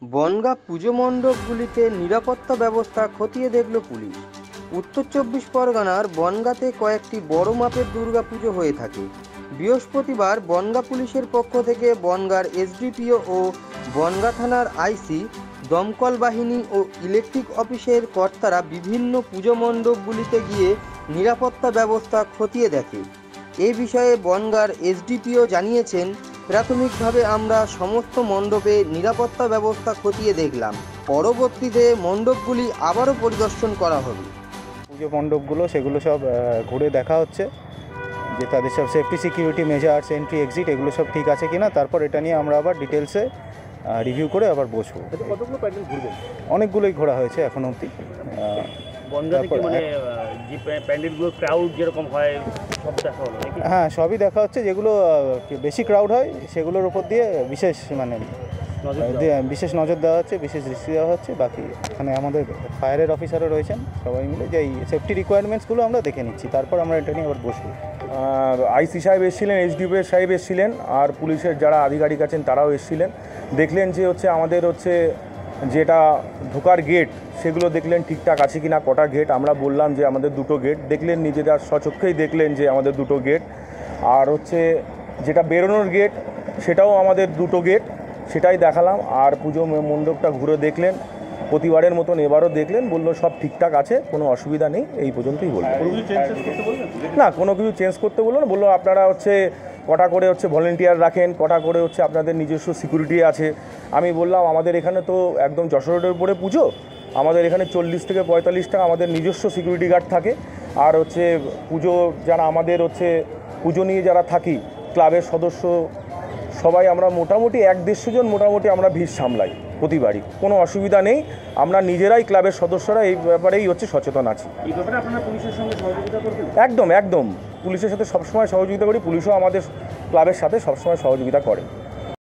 বনগাঁ পুজো মণ্ডপগুলিতে নিরাপত্তা ব্যবস্থা খতিয়ে দেখল পুলিশ। উত্তর 24 পরগনার বনগাঁতে কয়েকটি বড় মাপের দুর্গাপুজো হয়ে থাকে। বৃহস্পতিবার বনগাঁ পুলিশের পক্ষ থেকে বনগাঁর এসডিপিও ও বনগাঁ থানার আইসি, দমকল বাহিনী ও ইলেকট্রিক অফিসের কর্তারা বিভিন্ন পুজো মণ্ডপগুলিতে গিয়ে নিরাপত্তা ব্যবস্থা খতিয়ে দেখে। এই বিষয়ে বনগাঁর এসডিপিও জানিয়েছেন, প্রাথমিকভাবে আমরা সমস্ত মণ্ডপে নিরাপত্তা ব্যবস্থা খতিয়ে দেখলাম। পরবর্তীতে মণ্ডপগুলি আবারও পরিদর্শন করা হবে। পুজো মণ্ডপগুলো সেগুলো সব ঘুরে দেখা হচ্ছে যে তাদের সব safety security measures, entry exit এগুলো সব ঠিক আছে কিনা। তারপর এটা নিয়ে আমরা আবার ডিটেলসে রিভিউ করে আবার বসবো। কতগুলো প্যান্ডেল ঘুরবেন? অনেকগুলোই ঘোরা হয়েছে এখন অবধি। বনগাঁ থেকে মানে যে প্যান্ডেলগুলো ক্রাউড যেরকম হয় সব দেখা হলো নাকি? হ্যাঁ, সবই দেখা হচ্ছে। যেগুলো বেশি ক্রাউড হয় সেগুলোর উপর দিয়ে বিশেষ নজর দেওয়া হচ্ছে, বিশেষ দৃষ্টি দেওয়া হচ্ছে। বাকি এখানে আমাদের ফায়ারের অফিসারও রয়েছেন, সবাই মিলে যে এই সেফটি রিকোয়ারমেন্টসগুলো আমরা দেখে নিচ্ছি, তারপর আমরা এটা নিয়ে আবার বসবো। আইসি সাহেব এসেছিলেন, এসডিপিও সাহেব এসেছিলেন, আর পুলিশের যারা আধিকারিক আছেন তারাও এসেছিলেন। দেখলেন যে আমাদের যেটা ঢোকার গেট সেগুলো দেখলেন ঠিকঠাক আছে কি না, কটা গেট। আমরা বললাম যে আমাদের দুটো গেট। দেখলেন নিজেদের স্বচক্ষেই দেখলেন যে আমাদের দুটো গেট। আর যেটা বেরোনোর গেট সেটাও আমাদের দুটো গেট, সেটাই দেখালাম। আর পুজো মণ্ডপটা ঘুরে দেখলেন, প্রতিবারের মতন এবারও দেখলেন, বললো সব ঠিকঠাক আছে, কোনো অসুবিধা নেই, এই পর্যন্তই বললো। না, কোনো কিছু চেঞ্জ করতে বললো না। বললো আপনারা কটা করে ভলেন্টিয়ার রাখেন, কটা করে আপনাদের নিজস্ব সিকিউরিটি আছে। আমি বললাম আমাদের এখানে তো একদম যশোর রোডের উপরে পুজো, আমাদের এখানে 40 থেকে 45টা আমাদের নিজস্ব সিকিউরিটি গার্ড থাকে। আর পুজো যারা আমাদের পুজো নিয়ে যারা থাকি ক্লাবের সদস্য সবাই আমরা মোটামুটি 1-150 জন মোটামুটি আমরা ভিড় সামলাই প্রতিবারই, কোনো অসুবিধা নেই। আমরা নিজেরাই ক্লাবের সদস্যরা এই ব্যাপারেই সচেতন আছি। এই ব্যাপারে আপনারা পুলিশের সঙ্গে সহযোগিতা করবেন? একদম পুলিশের সাথে সবসময় সহযোগিতা করি। পুলিশও আমাদের ক্লাবের সাথে সবসময় সহযোগিতা করে।